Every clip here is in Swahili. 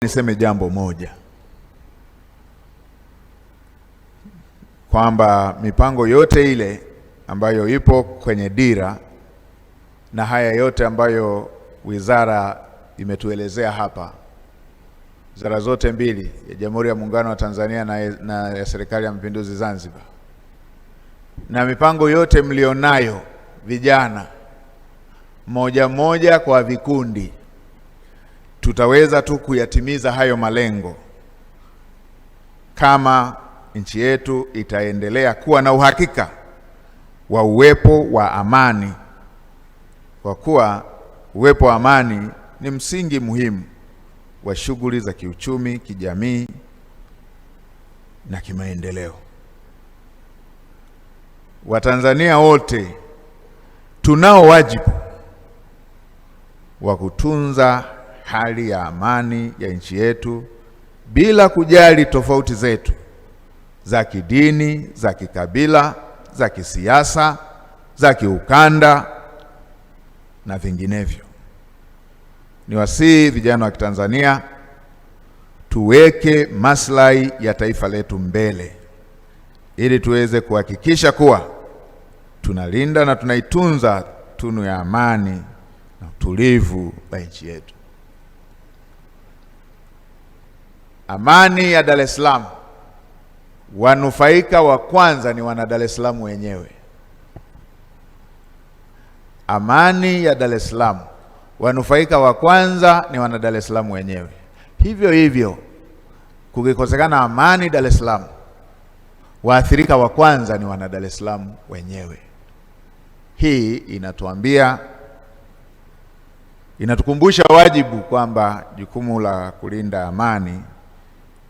Niseme jambo moja, kwamba mipango yote ile ambayo ipo kwenye dira na haya yote ambayo wizara imetuelezea hapa, wizara zote mbili, ya Jamhuri ya Muungano wa Tanzania na ya Serikali ya Mapinduzi Zanzibar, na mipango yote mlionayo vijana moja moja kwa vikundi, tutaweza tu kuyatimiza hayo malengo kama nchi yetu itaendelea kuwa na uhakika wa uwepo wa amani, kwa kuwa uwepo wa amani ni msingi muhimu wa shughuli za kiuchumi, kijamii na kimaendeleo. Watanzania wote tunao wajibu wa kutunza hali ya amani ya nchi yetu bila kujali tofauti zetu za kidini, za kikabila, za kisiasa, za kiukanda na vinginevyo. Niwasihi vijana wa Kitanzania tuweke maslahi ya taifa letu mbele ili tuweze kuhakikisha kuwa tunalinda na tunaitunza tunu ya amani na utulivu wa nchi yetu. Amani ya Dar es Salaam, wanufaika wa kwanza ni wana Dar es Salaam wenyewe. Amani ya Dar es Salaam, wanufaika wa kwanza ni wana Dar es Salaam wenyewe. Hivyo hivyo, kukikosekana amani Dar es Salaam, waathirika wa kwanza ni wana Dar es Salaam wenyewe. Hii inatukumbusha wajibu kwamba jukumu la kulinda amani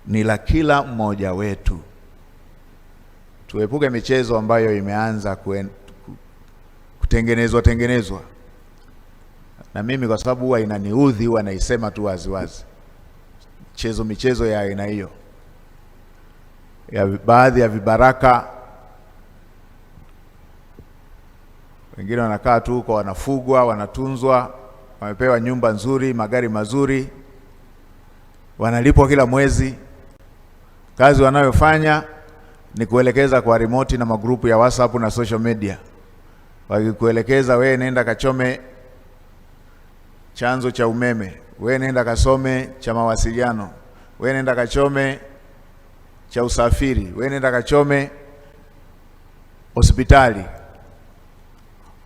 ni la kila mmoja wetu. Tuepuke michezo ambayo imeanza kutengenezwa. Na mimi kwa sababu huwa inaniudhi, huwa naisema tu waziwazi. Michezo ya aina hiyo, ya baadhi ya vibaraka, wengine wanakaa tu huko, wanafugwa, wanatunzwa, wamepewa nyumba nzuri, magari mazuri, wanalipwa kila mwezi. Kazi wanayofanya ni kuelekeza kwa remote na magrupu ya WhatsApp na social media. Wakikuelekeza, wewe nenda kachome chanzo cha umeme, wewe nenda kasome cha mawasiliano, wewe nenda kachome cha usafiri, wewe nenda kachome hospitali.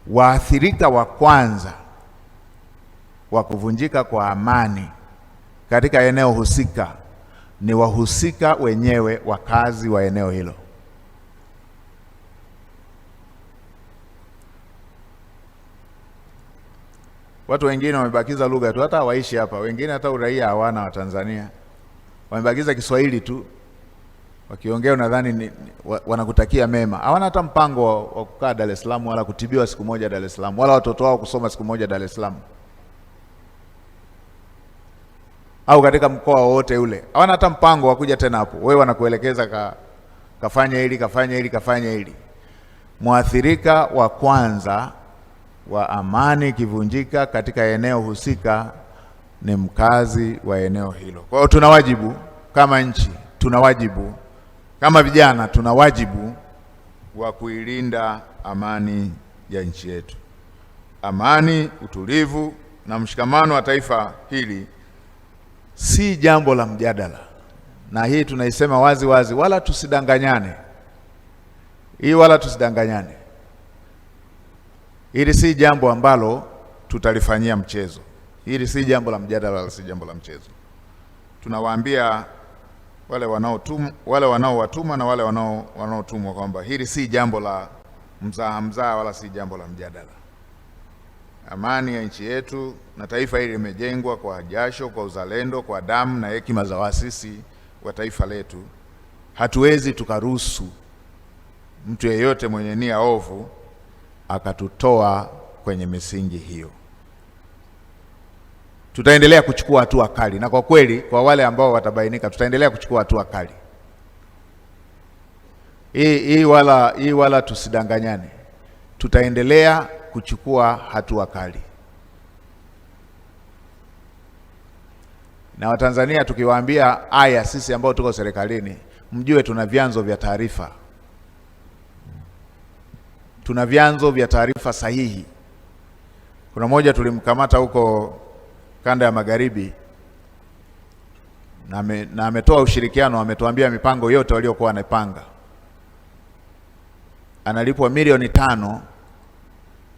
Waathirika wa kwanza wa kuvunjika kwa amani katika eneo husika ni wahusika wenyewe, wakazi wa eneo hilo. Watu wengine wamebakiza lugha tu, hata hawaishi hapa. Wengine hata uraia hawana wa Tanzania, wamebakiza Kiswahili tu. Wakiongea unadhani wanakutakia mema. Hawana hata mpango wa kukaa Dar es Salaam, wala kutibiwa siku moja Dar es Salaam, wala watoto wao kusoma siku moja Dar es Salaam, au katika mkoa wote ule. Hawana hata mpango wa kuja tena hapo. Wewe wanakuelekeza kafanya hili. Mwathirika wa kwanza wa amani ikivunjika katika eneo husika ni mkazi wa eneo hilo. Kwa hiyo tuna wajibu kama nchi, tuna wajibu kama vijana, tuna wajibu wa kuilinda amani ya nchi yetu. Amani, utulivu na mshikamano wa taifa hili si jambo la mjadala, na hii tunaisema wazi wazi, wala tusidanganyane. Hili si jambo ambalo tutalifanyia mchezo. Hili si jambo la mjadala, wala si jambo la mchezo. Tunawaambia wale wanaowatuma na wale wanaotumwa kwamba hili si jambo la mzaha wala si jambo la mjadala. Amani ya nchi yetu na taifa hili limejengwa kwa jasho, kwa uzalendo, kwa damu na hekima za waasisi wa taifa letu. Hatuwezi tukaruhusu mtu yeyote mwenye nia ovu akatutoa kwenye misingi hiyo. Tutaendelea kuchukua hatua kali, na kwa kweli kwa wale ambao watabainika, tutaendelea kuchukua hatua kali. Hii wala tusidanganyane. Tutaendelea kuchukua hatua kali. Na Watanzania tukiwaambia haya, sisi ambao tuko serikalini, mjue tuna vyanzo vya taarifa. Tuna vyanzo vya taarifa sahihi. Kuna mmoja tulimkamata huko kanda ya magharibi na ametoa ushirikiano, ametuambia mipango yote waliokuwa wanapanga. Analipwa milioni 5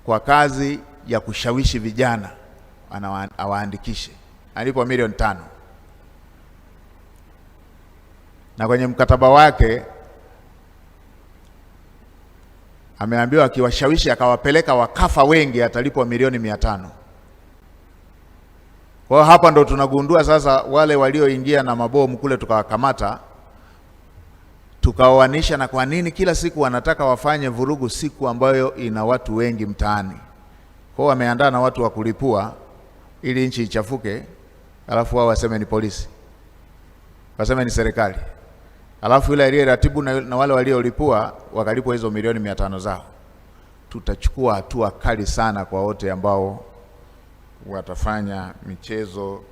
kwa kazi ya kushawishi vijana awaandikishe. Analipwa milioni 5. Na kwenye mkataba wake ameambiwa akiwashawishi akawapeleka wakafa wengi atalipwa milioni 500. Kwa hiyo hapa ndo tunagundua sasa wale walioingia na mabomu kule tukawakamata, tukaoanisha na kwa nini kila siku wanataka wafanye vurugu siku ambayo ina watu wengi mtaani. Kwa hiyo wameandaa na watu wa kulipua ili nchi ichafuke, alafu wao waseme ni polisi, waseme ni serikali. Alafu ile aliyeratibu na wale waliolipua wakalipwa hizo milioni 500 zao. Tutachukua hatua kali sana kwa wote ambao watafanya michezo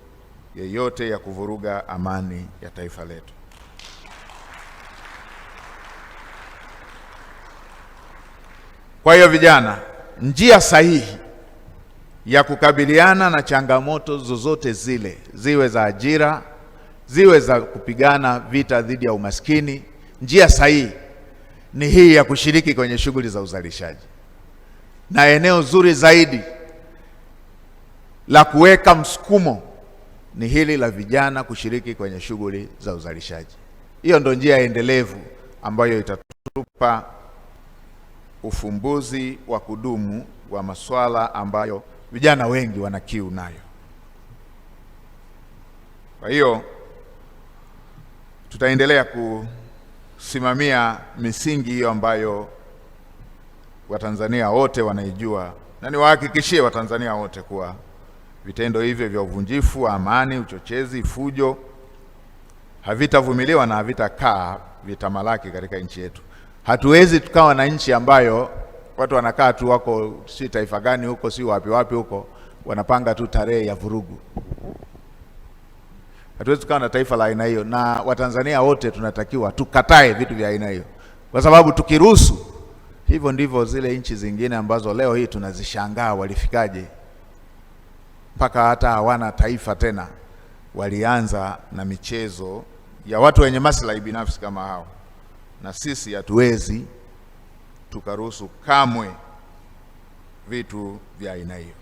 yeyote ya kuvuruga amani ya taifa letu. Kwa hiyo vijana, njia sahihi ya kukabiliana na changamoto zozote zile, ziwe za ajira, ziwe za kupigana vita dhidi ya umaskini, njia sahihi ni hii ya kushiriki kwenye shughuli za uzalishaji. Na eneo zuri zaidi la kuweka msukumo ni hili la vijana kushiriki kwenye shughuli za uzalishaji. Hiyo ndio njia endelevu ambayo itatupa ufumbuzi wa kudumu wa masuala ambayo vijana wengi wana kiu nayo. Kwa hiyo tutaendelea kusimamia misingi hiyo ambayo Watanzania wote wanaijua, na niwahakikishie Watanzania wote kuwa vitendo hivyo vya uvunjifu wa amani, uchochezi, fujo havitavumiliwa na havitakaa vitamalaki katika nchi yetu. Hatuwezi tukawa na nchi ambayo watu wanakaa tu, wako si taifa gani huko, si wapi wapi huko, wanapanga tu tarehe ya vurugu. Hatuwezi tukawa na taifa la aina hiyo, na Watanzania wote tunatakiwa tukatae vitu vya aina hiyo, kwa sababu tukiruhusu hivyo ndivyo zile nchi zingine ambazo leo hii tunazishangaa walifikaje mpaka hata hawana taifa tena, walianza na michezo ya watu wenye maslahi binafsi kama hao. Na sisi hatuwezi tukaruhusu kamwe vitu vya aina hiyo.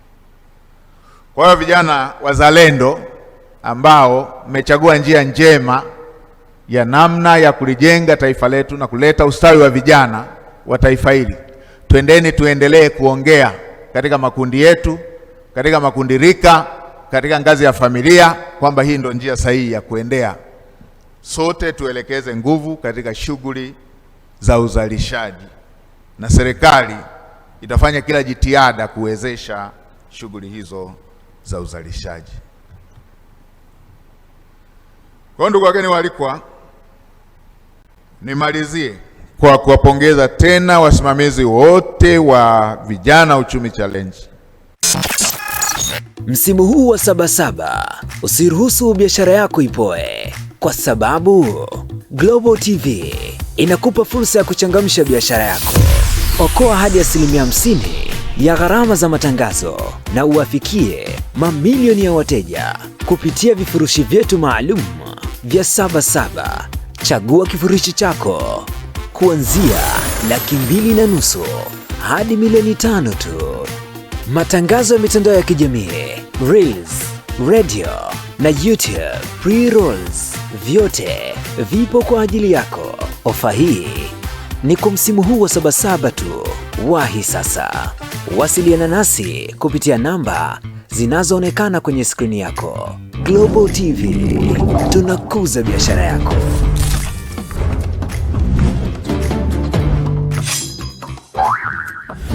Kwa hiyo vijana wazalendo ambao mmechagua njia njema ya namna ya kulijenga taifa letu na kuleta ustawi wa vijana wa taifa hili, twendeni tuendelee kuongea katika makundi yetu, katika makundi rika, katika ngazi ya familia, kwamba hii ndio njia sahihi ya kuendea. Sote tuelekeze nguvu katika shughuli za uzalishaji, na serikali itafanya kila jitihada kuwezesha shughuli hizo za uzalishaji. Kwa ndugu wageni waalikwa, nimalizie kwa kuwapongeza tena wasimamizi wote wa Vijana Uchumi Challenge. Msimu huu wa Sabasaba, usiruhusu biashara yako ipoe, kwa sababu Global TV inakupa fursa ya kuchangamsha biashara yako. Okoa hadi 50% ya gharama za matangazo na uwafikie mamilioni ya wateja kupitia vifurushi vyetu maalum vya Sabasaba. Chagua kifurushi chako kuanzia $2.5 hadi milioni 5 tu. Matangazo ya mitandao ya kijamii, Reels, radio na YouTube pre-rolls, vyote vipo kwa ajili yako. Ofa hii ni kwa msimu huu wa Sabasaba tu. Wahi sasa. Wasiliana nasi kupitia namba zinazoonekana kwenye skrini yako. Global TV, tunakuza biashara yako.